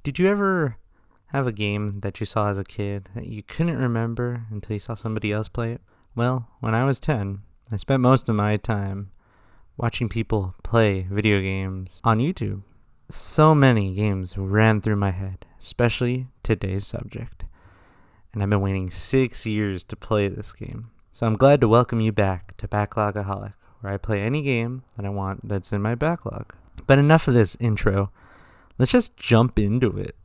Did you ever have a game that you saw as a kid that you couldn't remember until you saw somebody else play it? Well, when I was 10, I spent most of my time watching people play video games on YouTube. So many games ran through my head, especially today's subject. And I've been waiting 6 years to play this game. So I'm glad to welcome you back to Backlogaholic, where I play any game that I want that's in my backlog. But enough of this intro. Let's just jump into it.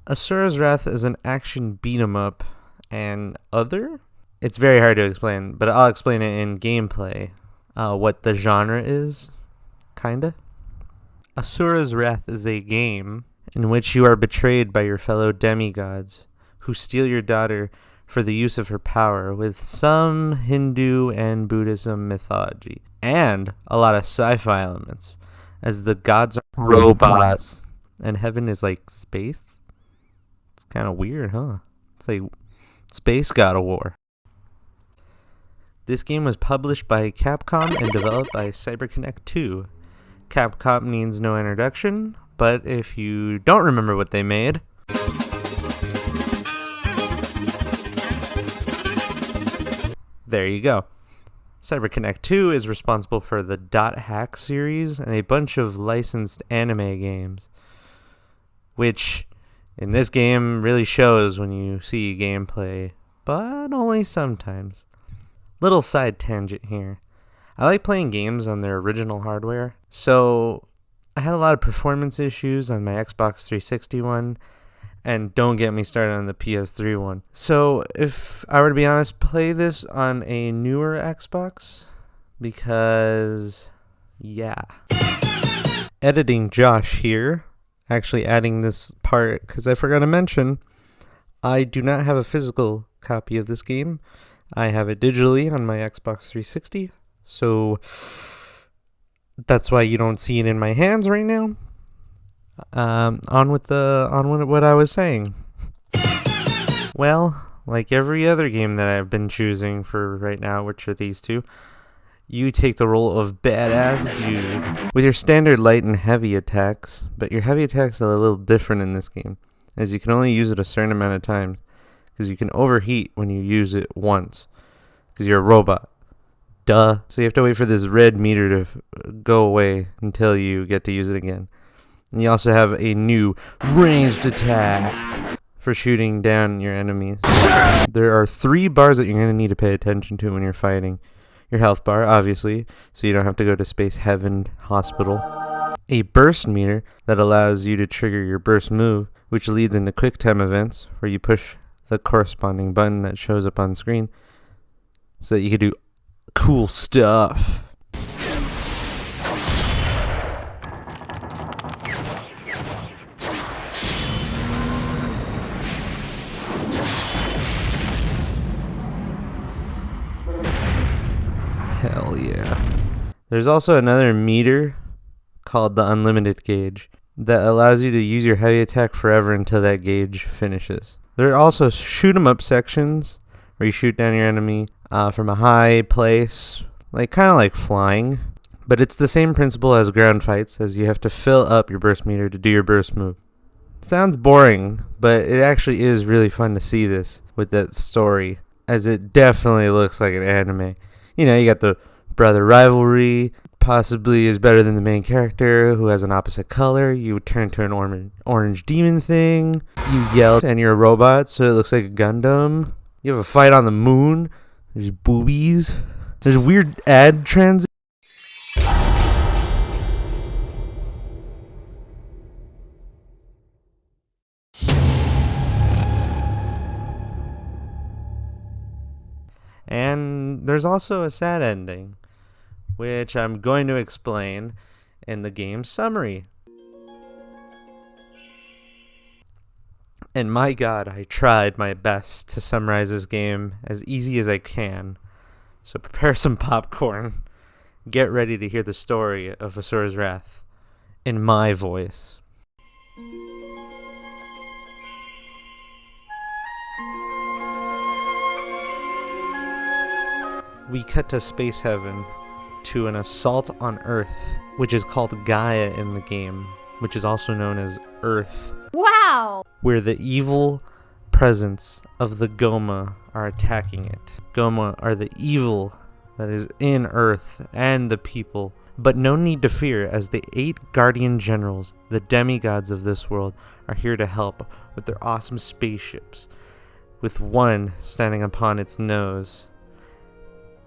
Asura's Wrath is an action beat-em-up and other? It's very hard to explain, but I'll explain it in gameplay. What the genre is, kinda. Asura's Wrath is a game in which you are betrayed by your fellow demigods who steal your daughter for the use of her power with some Hindu and Buddhism mythology and a lot of sci-fi elements, as the gods are robots and heaven is like space. It's kind of weird, huh? It's like Space God of War. This game was published by Capcom and developed by CyberConnect 2. Capcom needs no introduction, but if you don't remember what they made, there you go. CyberConnect 2 is responsible for the Dot Hack series and a bunch of licensed anime games, which in this game really shows when you see gameplay, but only sometimes. Little side tangent here. I like playing games on their original hardware, so I had a lot of performance issues on my Xbox 360 one, and don't get me started on the PS3 one. So if I were to be honest, play this on a newer Xbox, because yeah. Editing Josh here, actually adding this part because I forgot to mention, I do not have a physical copy of this game. I have it digitally on my Xbox 360, so that's why you don't see it in my hands right now. On with what I was saying. Well, like every other game that I've been choosing for right now, which are these two, you take the role of badass dude with your standard light and heavy attacks, but your heavy attacks are a little different in this game, as you can only use it a certain amount of times, because you can overheat when you use it once, because you're a robot. Duh. So you have to wait for this red meter to go away until you get to use it again. And you also have a new ranged attack for shooting down your enemies. There are 3 bars that you're going to need to pay attention to when you're fighting. Your health bar, obviously, so you don't have to go to Space Heaven Hospital. A burst meter that allows you to trigger your burst move, which leads into quick time events where you push the corresponding button that shows up on screen so that you can do cool stuff. Hell yeah. There's also another meter called the unlimited gauge that allows you to use your heavy attack forever until that gauge finishes. There are also shoot 'em up sections where you shoot down your enemy from a high place, kind of like flying. But it's the same principle as ground fights, as you have to fill up your burst meter to do your burst move. Sounds boring, but it actually is really fun to see this with that story, as it definitely looks like an anime. You know, you got the brother rivalry, possibly is better than the main character who has an opposite color. You would turn to an orange demon thing. You yell and you're a robot, so it looks like a Gundam. You have a fight on the moon. There's boobies. There's weird ad transitions. And there's also a sad ending, which I'm going to explain in the game's summary. And my god, I tried my best to summarize this game as easy as I can. So prepare some popcorn. Get ready to hear the story of Asura's Wrath in my voice. We cut to Space Heaven to an assault on Earth, which is called Gaia in the game, which is also known as Earth. Wow! Where the evil presence of the Goma are attacking it. Goma are the evil that is in Earth and the people. But no need to fear, as the 8 guardian generals, the demigods of this world, are here to help with their awesome spaceships, with one standing upon its nose.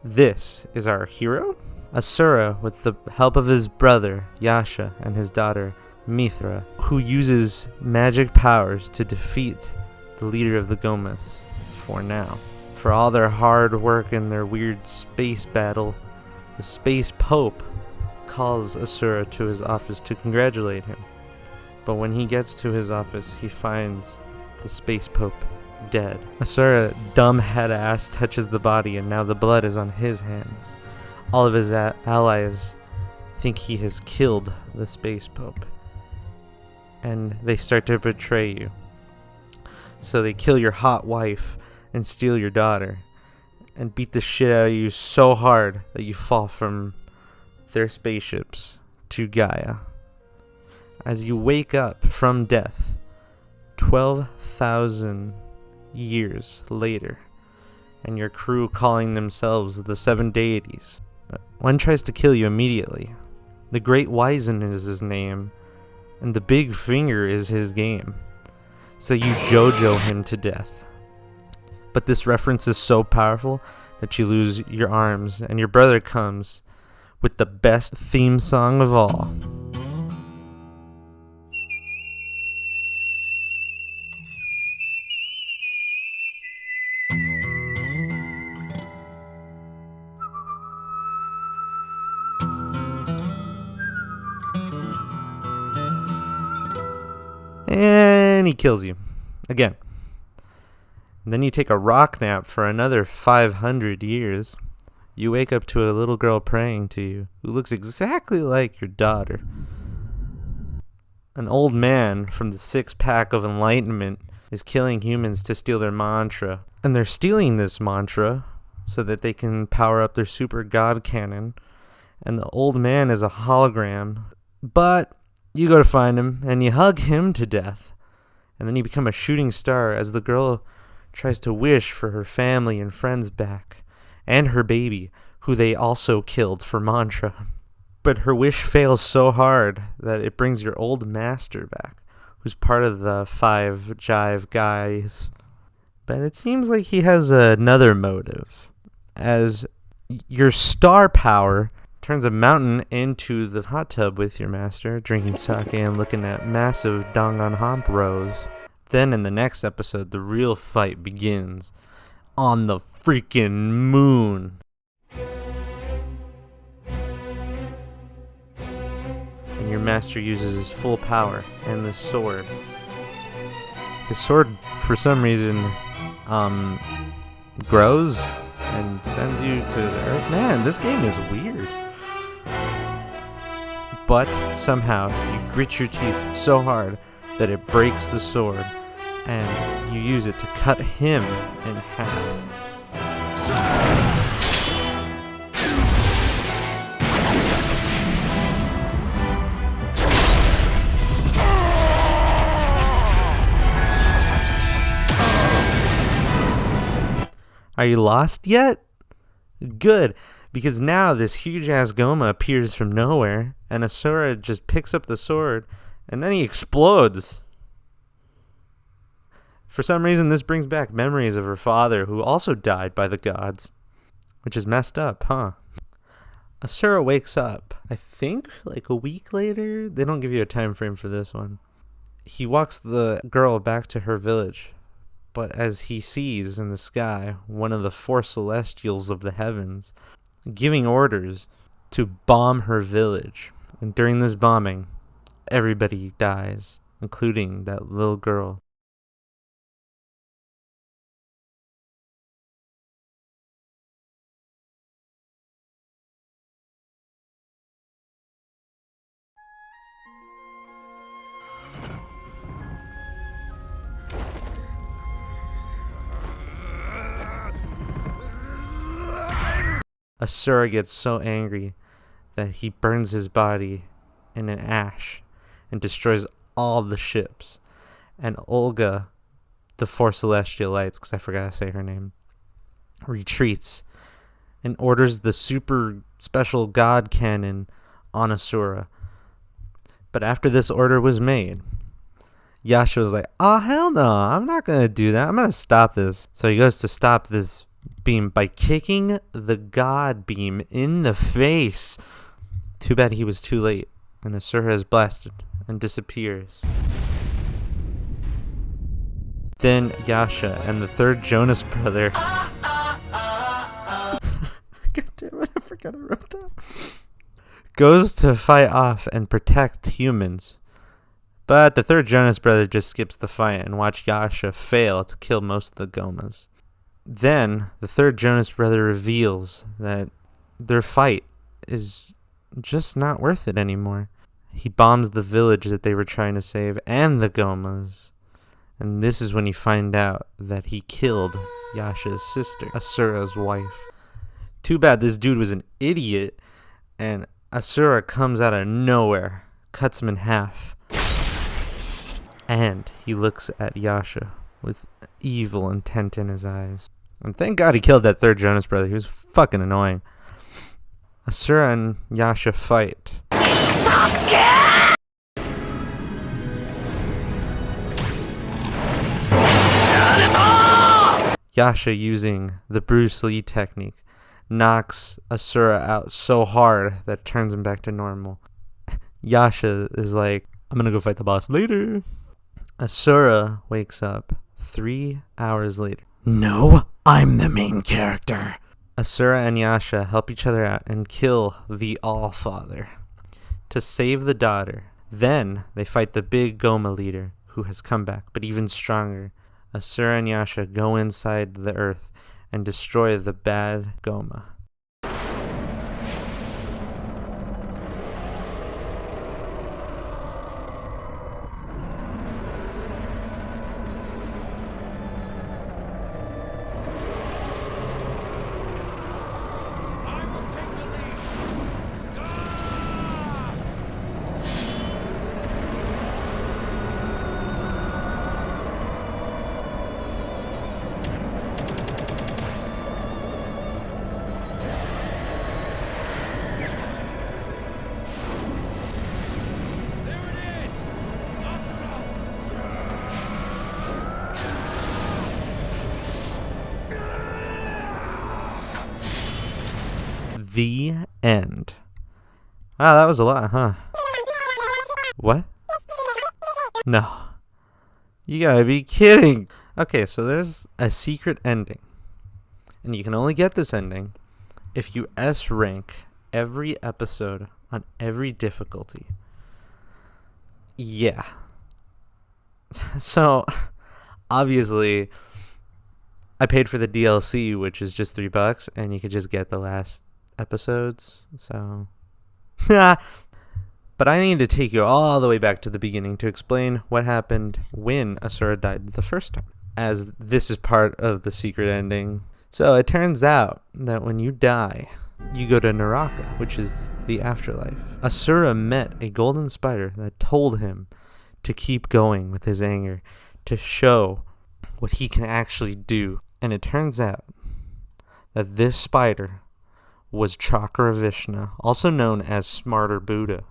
This is our hero, Asura, with the help of his brother, Yasha, and his daughter, Mithra, who uses magic powers to defeat the leader of the Gomas, for now. For all their hard work and their weird space battle, the Space Pope calls Asura to his office to congratulate him. But when he gets to his office, he finds the Space Pope dead. Asura, dumb head ass, touches the body, and now the blood is on his hands. All of his allies think he has killed the Space Pope, and they start to betray you. So they kill your hot wife and steal your daughter and beat the shit out of you so hard that you fall from their spaceships to Gaia. As you wake up from death 12,000 years later, and your crew calling themselves the 7 deities, one tries to kill you immediately. The Great Wizen is his name, and the Big Finger is his game. So you JoJo him to death. But this reference is so powerful that you lose your arms, and your brother comes with the best theme song of all. And he kills you. Again. And then you take a rock nap for another 500 years. You wake up to a little girl praying to you, who looks exactly like your daughter. An old man from the 6-pack of enlightenment is killing humans to steal their mantra. And they're stealing this mantra so that they can power up their super god cannon. And the old man is a hologram. But you go to find him, and you hug him to death. And then you become a shooting star as the girl tries to wish for her family and friends back, and her baby, who they also killed for mantra. But her wish fails so hard that it brings your old master back, who's part of the 5 jive guys. But it seems like he has another motive, as your star power turns a mountain into the hot tub with your master, drinking sake and looking at massive Danganronpa rows. Then in the next episode, the real fight begins on the freaking moon. And your master uses his full power and the sword. His sword, for some reason, grows and sends you to the earth. Man, this game is weird. But somehow you grit your teeth so hard that it breaks the sword, and you use it to cut him in half. Are you lost yet? Good, because now this huge-ass Goma appears from nowhere, and Asura just picks up the sword, and then he explodes. For some reason, this brings back memories of her father, who also died by the gods, which is messed up, huh? Asura wakes up, I think, like a week later. They don't give you a time frame for this one. He walks the girl back to her village, but as he sees in the sky one of the 4 celestials of the heavens giving orders to bomb her village. And during this bombing, everybody dies, including that little girl. Asura gets so angry that he burns his body in an ash and destroys all the ships. And Olga, the four celestial lights, because I forgot to say her name, retreats and orders the super special god cannon on Asura. But after this order was made, Yasha was like, oh, hell no, I'm not going to do that. I'm going to stop this. So he goes to stop this beam by kicking the god beam in the face. Too bad he was too late, and Asura is blasted and disappears. Then Yasha and the third Jonas brother. God damn it, I forgot I wrote that. Goes to fight off and protect humans. But the third Jonas brother just skips the fight and watch Yasha fail to kill most of the Gomas. Then the third Jonas brother reveals that their fight is just not worth it anymore. He bombs the village that they were trying to save and the Gomas. And this is when you find out that he killed Yasha's sister, Asura's wife. Too bad this dude was an idiot, and Asura comes out of nowhere, cuts him in half. And he looks at Yasha with evil intent in his eyes. And thank God he killed that third Jonas brother. He was fucking annoying. Asura and Yasha fight. Yasha, using the Bruce Lee technique, knocks Asura out so hard that it turns him back to normal. Yasha is like, I'm gonna go fight the boss later. Asura wakes up 3 hours later. No, I'm the main character. Asura and Yasha help each other out and kill the Allfather to save the daughter. Then they fight the big Goma leader, who has come back, but even stronger. Asura and Yasha go inside the earth and destroy the bad Goma. The end. Ah, that was a lot, huh? What? No. You gotta be kidding. Okay, so there's a secret ending. And you can only get this ending if you S rank every episode on every difficulty. Yeah. So, obviously, I paid for the DLC, which is just $3, and you could just get the last episodes. So, but I need to take you all the way back to the beginning to explain what happened when Asura died the first time, as this is part of the secret ending. So it turns out that when you die, you go to Naraka, which is the afterlife. Asura met a golden spider that told him to keep going with his anger, to show what he can actually do. And it turns out that this spider was Chakravishna, also known as Smarter Buddha.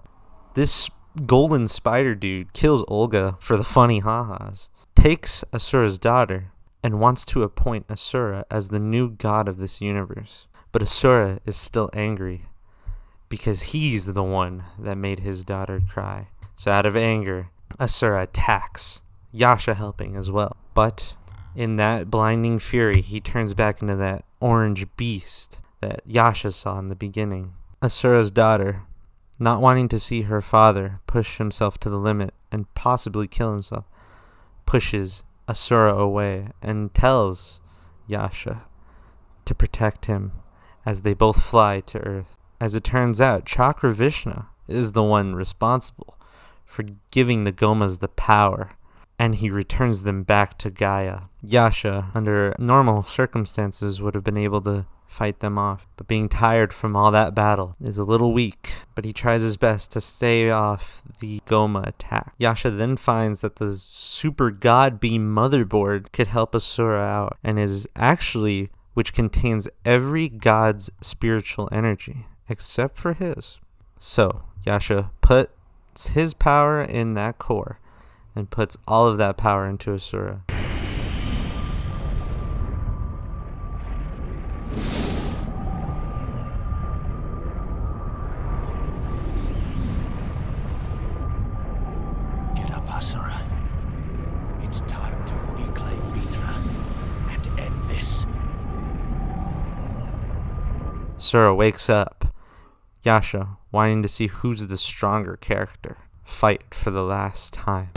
This golden spider dude kills Olga for the funny ha-has, takes Asura's daughter, and wants to appoint Asura as the new god of this universe. But Asura is still angry because he's the one that made his daughter cry. So out of anger, Asura attacks, Yasha helping as well. But in that blinding fury, he turns back into that orange beast that Yasha saw in the beginning. Asura's daughter, not wanting to see her father push himself to the limit and possibly kill himself, pushes Asura away and tells Yasha to protect him as they both fly to Earth. As it turns out, Chakravishna is the one responsible for giving the Gomas the power, and he returns them back to Gaia. Yasha, under normal circumstances, would have been able to fight them off. But being tired from all that battle is a little weak, but he tries his best to stay off the Goma attack. Yasha then finds that the super god beam motherboard could help Asura out, and is actually which contains every god's spiritual energy except for his. So Yasha puts his power in that core and puts all of that power into Asura. Get up, Asura. It's time to reclaim Mithra and end this. Asura wakes up, Yasha wanting to see who's the stronger character. Fight for the last time.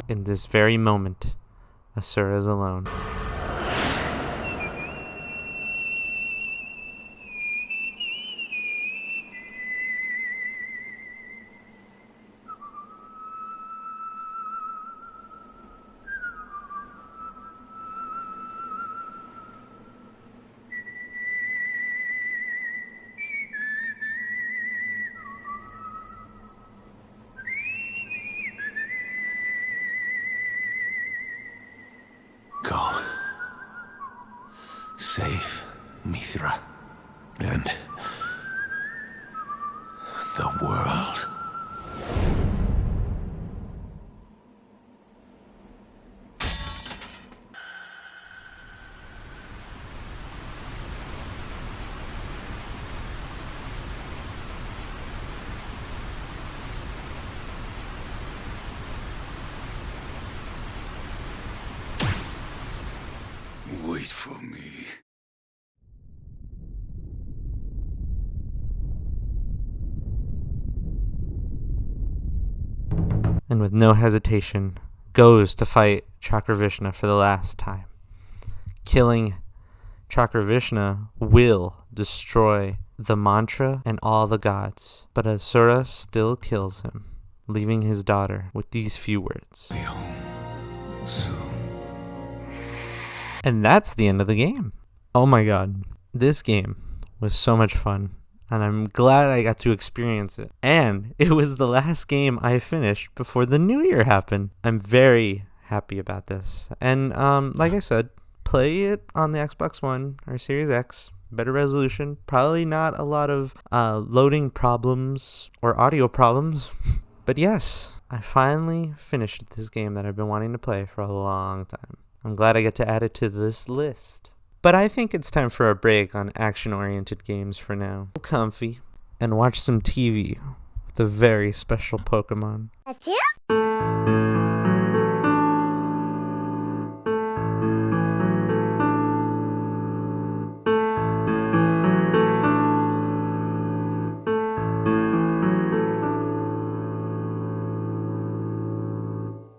In this very moment, Asura is alone. Go. Save Mithra and the world. Wait for me. And with no hesitation, goes to fight Chakravishna for the last time. Killing Chakravishna will destroy the mantra and all the gods, but Asura still kills him, leaving his daughter with these few words. Be home soon. And that's the end of the game. Oh my god. This game was so much fun, and I'm glad I got to experience it. And it was the last game I finished before the new year happened. I'm very happy about this. And like I said, play it on the Xbox One or Series X. Better resolution. Probably not a lot of loading problems or audio problems. But yes, I finally finished this game that I've been wanting to play for a long time. I'm glad I get to add it to this list. But I think it's time for a break on action-oriented games for now. Comfy and watch some TV with a very special Pokemon. That's it?